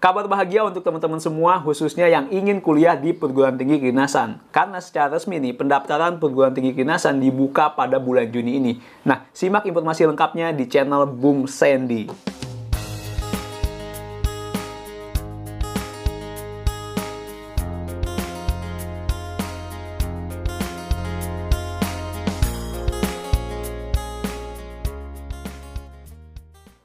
Kabar bahagia untuk teman-teman semua, khususnya yang ingin kuliah di perguruan tinggi kedinasan. Karena secara resmi nih, pendaftaran perguruan tinggi kedinasan dibuka pada bulan Juni ini. Nah, simak informasi lengkapnya di channel Bung Sandy.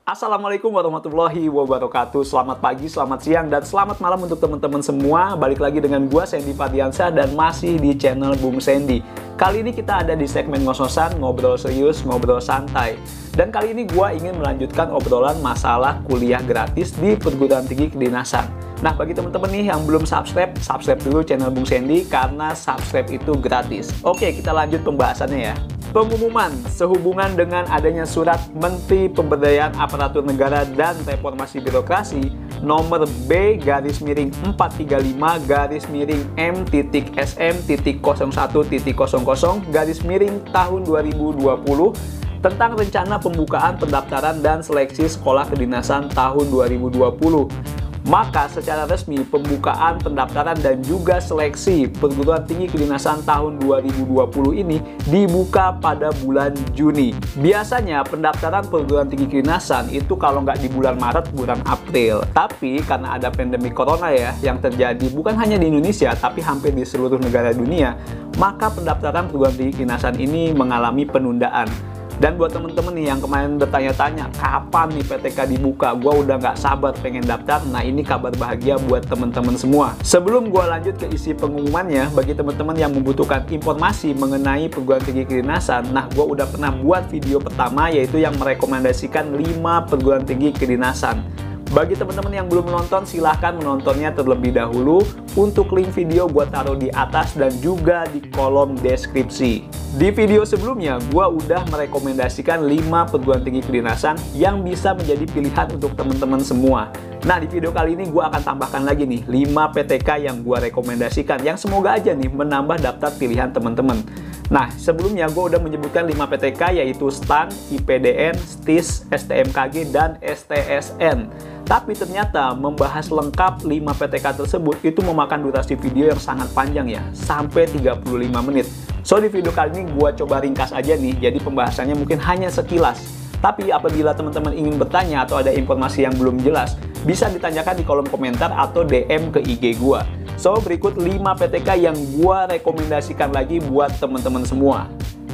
Assalamualaikum warahmatullahi wabarakatuh. Selamat pagi, selamat siang, dan selamat malam untuk teman-teman semua. Balik lagi dengan gua Sandy Fadliansyah dan masih di channel Bung Sandy. Kali ini kita ada di segmen ngos-ngosan, ngobrol serius, ngobrol santai. Dan kali ini gua ingin melanjutkan obrolan masalah kuliah gratis di perguruan tinggi kedinasan. Nah, bagi teman-teman nih yang belum subscribe dulu channel Bung Sandy karena subscribe itu gratis. Oke, kita lanjut pembahasannya ya. Pengumuman sehubungan dengan adanya surat Menteri Pemberdayaan Aparatur Negara dan Reformasi Birokrasi nomor B/M.M.M.M.01.00 tahun 2020 tentang rencana pembukaan pendaftaran dan seleksi sekolah kedinasan tahun 2020. Maka secara resmi pembukaan pendaftaran dan juga seleksi perguruan tinggi kedinasan tahun 2020 ini dibuka pada bulan Juni. Biasanya pendaftaran perguruan tinggi kedinasan itu kalau nggak di bulan Maret, bulan April. Tapi karena ada pandemi corona ya yang terjadi bukan hanya di Indonesia tapi hampir di seluruh negara dunia, maka pendaftaran perguruan tinggi kedinasan ini mengalami penundaan. Dan buat temen-temen nih yang kemarin bertanya-tanya kapan nih PTK dibuka, gua udah nggak sabar pengen daftar. Nah, ini kabar bahagia buat temen-temen semua. Sebelum gua lanjut ke isi pengumumannya, bagi temen-temen yang membutuhkan informasi mengenai perguruan tinggi kedinasan, nah gua udah pernah buat video pertama yaitu yang merekomendasikan 5 perguruan tinggi kedinasan. Bagi teman-teman yang belum menonton, silahkan menontonnya terlebih dahulu. Untuk link video gue taruh di atas dan juga di kolom deskripsi. Di video sebelumnya, gue udah merekomendasikan 5 perguruan tinggi kedinasan yang bisa menjadi pilihan untuk teman-teman semua. Nah, di video kali ini gue akan tambahkan lagi nih 5 PTK yang gue rekomendasikan, yang semoga aja nih menambah daftar pilihan teman-teman. Nah, sebelumnya gue udah menyebutkan 5 PTK yaitu STAN, IPDN, STIS, STMKG, dan STSN. Tapi ternyata membahas lengkap 5 PTK tersebut itu memakan durasi video yang sangat panjang ya, sampai 35 menit. So, di video kali ini gue coba ringkas aja nih, jadi pembahasannya mungkin hanya sekilas. Tapi apabila teman-teman ingin bertanya atau ada informasi yang belum jelas, bisa ditanyakan di kolom komentar atau DM ke IG gue. So, berikut 5 PTK yang gue rekomendasikan lagi buat teman-teman semua.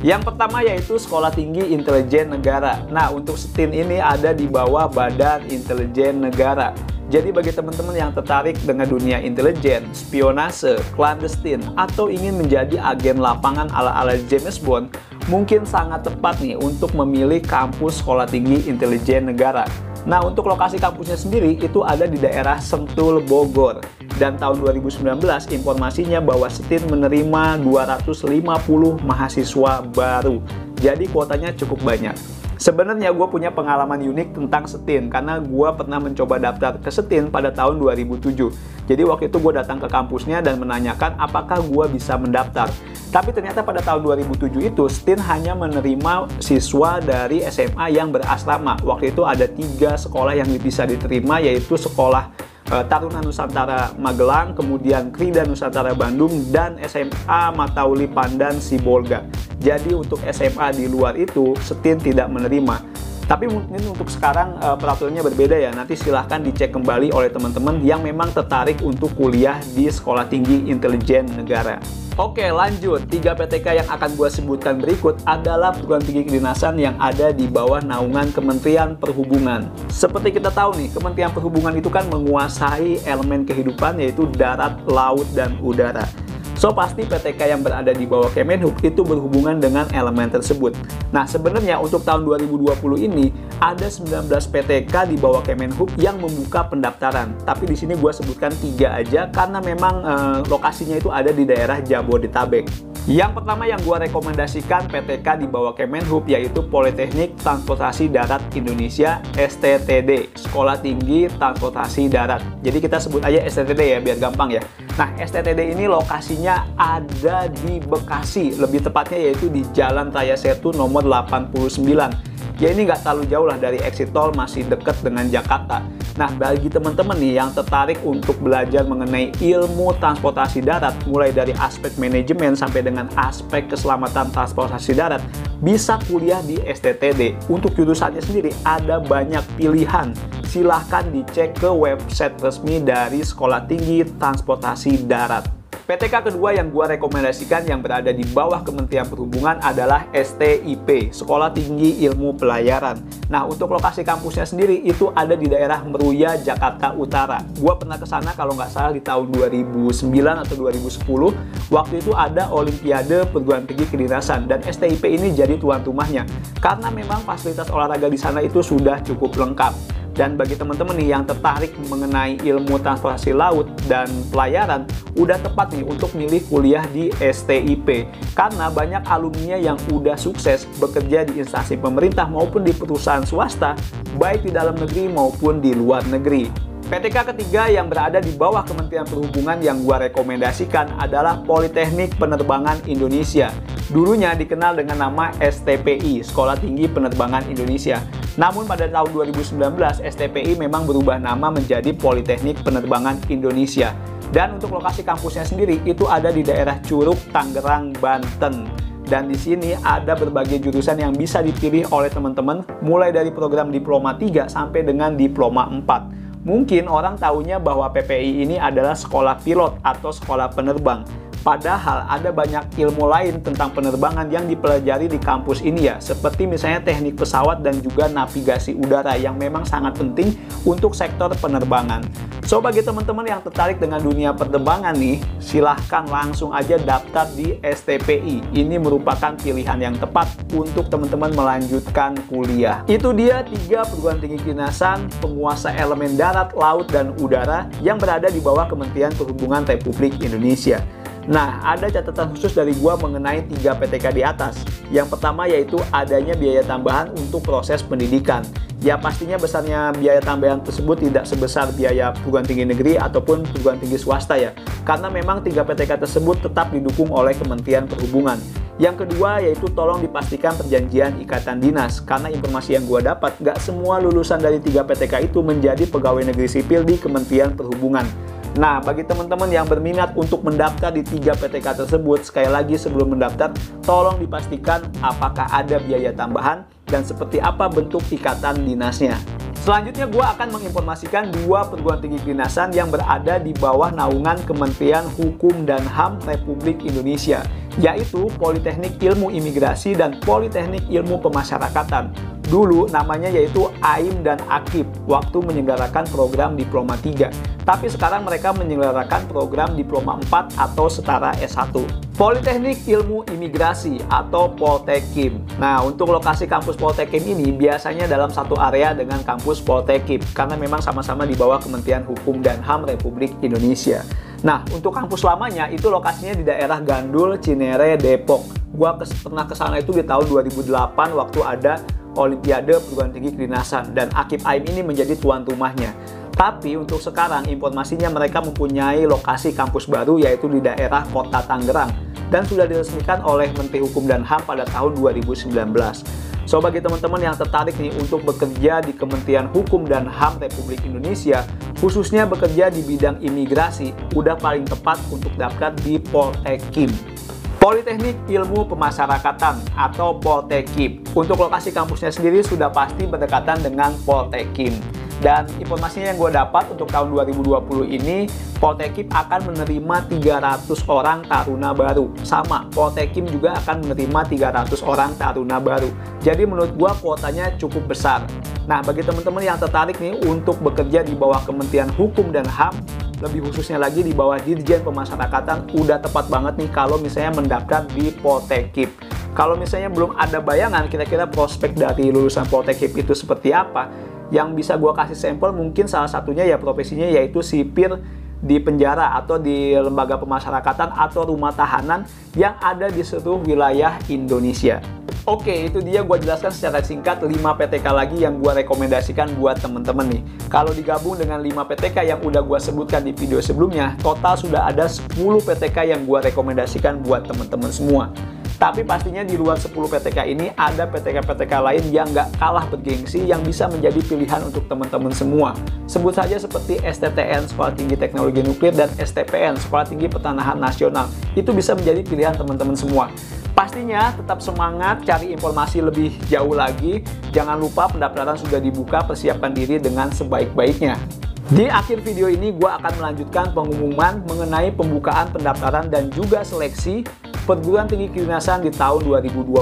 Yang pertama yaitu Sekolah Tinggi Intelijen Negara. Nah, untuk STIN ini ada di bawah Badan Intelijen Negara. Jadi bagi teman-teman yang tertarik dengan dunia intelijen, spionase, clandestine, atau ingin menjadi agen lapangan ala-ala James Bond, mungkin sangat tepat nih untuk memilih kampus Sekolah Tinggi Intelijen Negara. Nah, untuk lokasi kampusnya sendiri itu ada di daerah Sentul, Bogor. Dan tahun 2019 informasinya bahwa STIN menerima 250 mahasiswa baru. Jadi kuotanya cukup banyak. Sebenarnya gue punya pengalaman unik tentang STIN karena gue pernah mencoba daftar ke STIN pada tahun 2007. Jadi waktu itu gue datang ke kampusnya dan menanyakan apakah gue bisa mendaftar. Tapi ternyata pada tahun 2007 itu STIN hanya menerima siswa dari SMA yang berasrama. Waktu itu ada 3 sekolah yang bisa diterima, yaitu sekolah Taruna Nusantara Magelang, kemudian Krida Nusantara Bandung, dan SMA Matauli Pandan Sibolga. Jadi untuk SMA di luar itu STIN tidak menerima. Tapi mungkin untuk sekarang peraturannya berbeda ya. Nanti silahkan dicek kembali oleh teman-teman yang memang tertarik untuk kuliah di Sekolah Tinggi Intelijen Negara. Oke, lanjut. 3 PTK yang akan gue sebutkan berikut adalah perguruan tinggi kedinasan yang ada di bawah naungan Kementerian Perhubungan. Seperti kita tahu nih, Kementerian Perhubungan itu kan menguasai elemen kehidupan yaitu darat, laut, dan udara. So, pasti PTK yang berada di bawah Kemenhub itu berhubungan dengan elemen tersebut. Nah, sebenarnya untuk tahun 2020 ini ada 19 PTK di bawah Kemenhub yang membuka pendaftaran. Tapi di sini gue sebutkan 3 aja karena memang lokasinya itu ada di daerah Jabodetabek. Yang pertama yang gue rekomendasikan PTK di bawah Kemenhub yaitu Politeknik Transportasi Darat Indonesia STTD, Sekolah Tinggi Transportasi Darat. Jadi kita sebut aja STTD ya biar gampang ya. Nah, STTD ini lokasinya ada di Bekasi, lebih tepatnya yaitu di Jalan Raya Setu nomor 89. ya ini nggak terlalu jauh lah dari exit tol, masih deket dengan Jakarta. Nah, bagi teman-teman nih yang tertarik untuk belajar mengenai ilmu transportasi darat, mulai dari aspek manajemen sampai dengan aspek keselamatan transportasi darat, bisa kuliah di STTD. Untuk jurusannya sendiri ada banyak pilihan. Silahkan dicek ke website resmi dari Sekolah Tinggi Transportasi Darat. PTK kedua yang gua rekomendasikan yang berada di bawah Kementerian Perhubungan adalah STIP, Sekolah Tinggi Ilmu Pelayaran. Nah, untuk lokasi kampusnya sendiri itu ada di daerah Meruya, Jakarta Utara. Gua pernah ke sana kalau nggak salah di tahun 2009 atau 2010. Waktu itu ada Olimpiade Perguruan Tinggi Kedinasan dan STIP ini jadi tuan rumahnya. Karena memang fasilitas olahraga di sana itu sudah cukup lengkap. Dan bagi teman-teman nih yang tertarik mengenai ilmu transportasi laut dan pelayaran, udah tepat nih untuk milih kuliah di STIP. Karena banyak alumninya yang udah sukses bekerja di instansi pemerintah maupun di perusahaan swasta, baik di dalam negeri maupun di luar negeri. PTK ketiga yang berada di bawah Kementerian Perhubungan yang gua rekomendasikan adalah Politeknik Penerbangan Indonesia. Dulunya dikenal dengan nama STPI, Sekolah Tinggi Penerbangan Indonesia. Namun pada tahun 2019, STPI memang berubah nama menjadi Politeknik Penerbangan Indonesia. Dan untuk lokasi kampusnya sendiri itu ada di daerah Curug, Tangerang, Banten. Dan di sini ada berbagai jurusan yang bisa dipilih oleh teman-teman, mulai dari program Diploma 3 sampai dengan Diploma 4. Mungkin orang tahunya bahwa PPI ini adalah sekolah pilot atau sekolah penerbang. Padahal ada banyak ilmu lain tentang penerbangan yang dipelajari di kampus ini ya, seperti misalnya teknik pesawat dan juga navigasi udara yang memang sangat penting untuk sektor penerbangan. So, bagi teman-teman yang tertarik dengan dunia penerbangan nih, silahkan langsung aja daftar di STPI. Ini merupakan pilihan yang tepat untuk teman-teman melanjutkan kuliah. Itu dia 3 perguruan tinggi kedinasan penguasa elemen darat, laut, dan udara yang berada di bawah Kementerian Perhubungan Republik Indonesia. Nah, ada catatan khusus dari gua mengenai 3 PTK di atas. Yang pertama yaitu adanya biaya tambahan untuk proses pendidikan. Ya pastinya besarnya biaya tambahan tersebut tidak sebesar biaya perguruan tinggi negeri ataupun perguruan tinggi swasta ya. Karena memang 3 PTK tersebut tetap didukung oleh Kementerian Perhubungan. Yang kedua yaitu tolong dipastikan perjanjian ikatan dinas. Karena informasi yang gua dapat, nggak semua lulusan dari 3 PTK itu menjadi pegawai negeri sipil di Kementerian Perhubungan. Nah, bagi teman-teman yang berminat untuk mendaftar di 3 PTK tersebut, sekali lagi sebelum mendaftar, tolong dipastikan apakah ada biaya tambahan dan seperti apa bentuk ikatan dinasnya. Selanjutnya, gue akan menginformasikan 2 perguruan tinggi kedinasan yang berada di bawah naungan Kementerian Hukum dan HAM Republik Indonesia, yaitu Politeknik Ilmu Imigrasi dan Politeknik Ilmu Pemasyarakatan. Dulu namanya yaitu AIM dan AKIP waktu menyelenggarakan program Diploma 3. Tapi sekarang mereka menyelenggarakan program Diploma 4 atau setara S1. Politeknik Ilmu Imigrasi atau Poltekim. Nah, untuk lokasi kampus Poltekim ini biasanya dalam satu area dengan kampus Poltekim karena memang sama-sama di bawah Kementerian Hukum dan HAM Republik Indonesia. Nah, untuk kampus lamanya itu lokasinya di daerah Gandul, Cinere, Depok. Gua pernah ke sana itu di tahun 2008 waktu ada Olimpiade Perguruan Tinggi Kedinasan dan AKIP AIM ini menjadi tuan rumahnya. Tapi untuk sekarang informasinya mereka mempunyai lokasi kampus baru yaitu di daerah Kota Tangerang dan sudah diresmikan oleh Menteri Hukum dan HAM pada tahun 2019. So, bagi teman-teman yang tertarik nih untuk bekerja di Kementerian Hukum dan HAM Republik Indonesia, khususnya bekerja di bidang imigrasi, udah paling tepat untuk daftar di Poltekim. Politeknik Ilmu Pemasyarakatan atau Poltekim. Untuk lokasi kampusnya sendiri sudah pasti berdekatan dengan Poltekim. Dan informasinya yang gue dapat untuk tahun 2020 ini, Poltekim akan menerima 300 orang taruna baru. Sama, Poltekim juga akan menerima 300 orang taruna baru. Jadi menurut gue kuotanya cukup besar. Nah, bagi teman-teman yang tertarik nih untuk bekerja di bawah Kementerian Hukum dan HAM, lebih khususnya lagi di bawah Dirjen Pemasyarakatan, udah tepat banget nih kalau misalnya mendaftar di Poltekim. Kalau misalnya belum ada bayangan kira-kira prospek dari lulusan Poltekim itu seperti apa, yang bisa gue kasih sampel mungkin salah satunya ya profesinya yaitu sipir di penjara atau di lembaga pemasyarakatan atau rumah tahanan yang ada di seluruh wilayah Indonesia. Oke, itu dia gue jelaskan secara singkat 5 PTK lagi yang gue rekomendasikan buat temen-temen nih. Kalau digabung dengan 5 PTK yang udah gue sebutkan di video sebelumnya, total sudah ada 10 PTK yang gue rekomendasikan buat temen-temen semua. Tapi pastinya di luar 10 PTK ini ada PTK-PTK lain yang nggak kalah bergengsi yang bisa menjadi pilihan untuk teman-teman semua. Sebut saja seperti STTN Sekolah Tinggi Teknologi Nuklir dan STPN Sekolah Tinggi Pertanahan Nasional. Itu bisa menjadi pilihan teman-teman semua. Pastinya tetap semangat cari informasi lebih jauh lagi. Jangan lupa pendaftaran sudah dibuka, persiapkan diri dengan sebaik-baiknya. Di akhir video ini gue akan melanjutkan pengumuman mengenai pembukaan pendaftaran dan juga seleksi perguruan tinggi kedinasan di tahun 2020.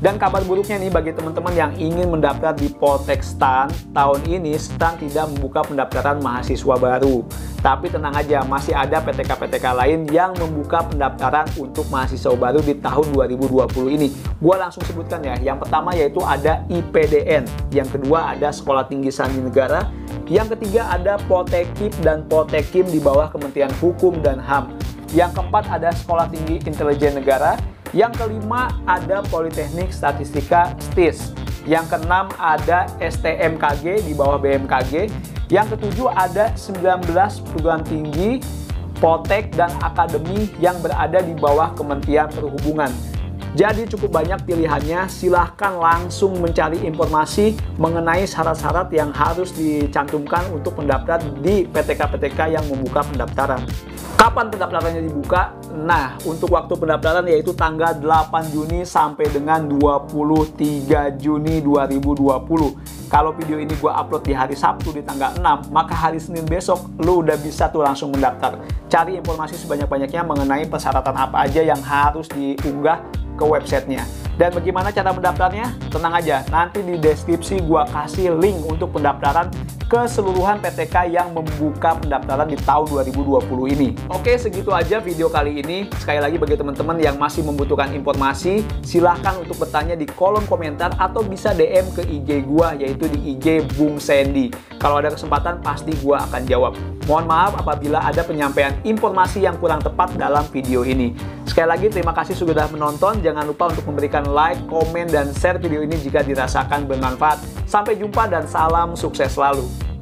Dan kabar buruknya nih bagi teman-teman yang ingin mendaftar di Poltek STAN, tahun ini STAN tidak membuka pendaftaran mahasiswa baru. Tapi tenang aja, masih ada PTK-PTK lain yang membuka pendaftaran untuk mahasiswa baru di tahun 2020 ini. Gua langsung sebutkan ya. Yang pertama yaitu ada IPDN, yang kedua ada Sekolah Tinggi Sandi Negara, yang ketiga ada Poltekip dan Poltekim di bawah Kementerian Hukum dan HAM. Yang keempat ada Sekolah Tinggi Intelijen Negara. Yang kelima ada Politeknik Statistika STIS. Yang keenam ada STMKG di bawah BMKG. Yang ketujuh ada 19 perguruan tinggi, Poltek dan Akademi yang berada di bawah Kementerian Perhubungan. Jadi cukup banyak pilihannya, silahkan langsung mencari informasi mengenai syarat-syarat yang harus dicantumkan untuk pendaftar di PTK-PTK yang membuka pendaftaran. Kapan pendaftarannya dibuka? Nah, untuk waktu pendaftaran yaitu tanggal 8 Juni sampai dengan 23 Juni 2020. Kalau video ini gue upload di hari Sabtu di tanggal 6, maka hari Senin besok lu udah bisa tuh langsung mendaftar. Cari informasi sebanyak-banyaknya mengenai persyaratan apa aja yang harus diunggah ke websitenya. Dan bagaimana cara mendaftarnya? Tenang aja, nanti di deskripsi gua kasih link untuk pendaftaran keseluruhan PTK yang membuka pendaftaran di tahun 2020 ini. Oke, segitu aja video kali ini. Sekali lagi bagi teman-teman yang masih membutuhkan informasi, silahkan untuk bertanya di kolom komentar atau bisa DM ke IG gua, yaitu di IG Bung Sandy. Kalau ada kesempatan pasti gua akan jawab. Mohon maaf apabila ada penyampaian informasi yang kurang tepat dalam video ini. Sekali lagi terima kasih sudah menonton. Jangan lupa untuk memberikan like, komen, dan share video ini jika dirasakan bermanfaat. Sampai jumpa dan salam sukses selalu.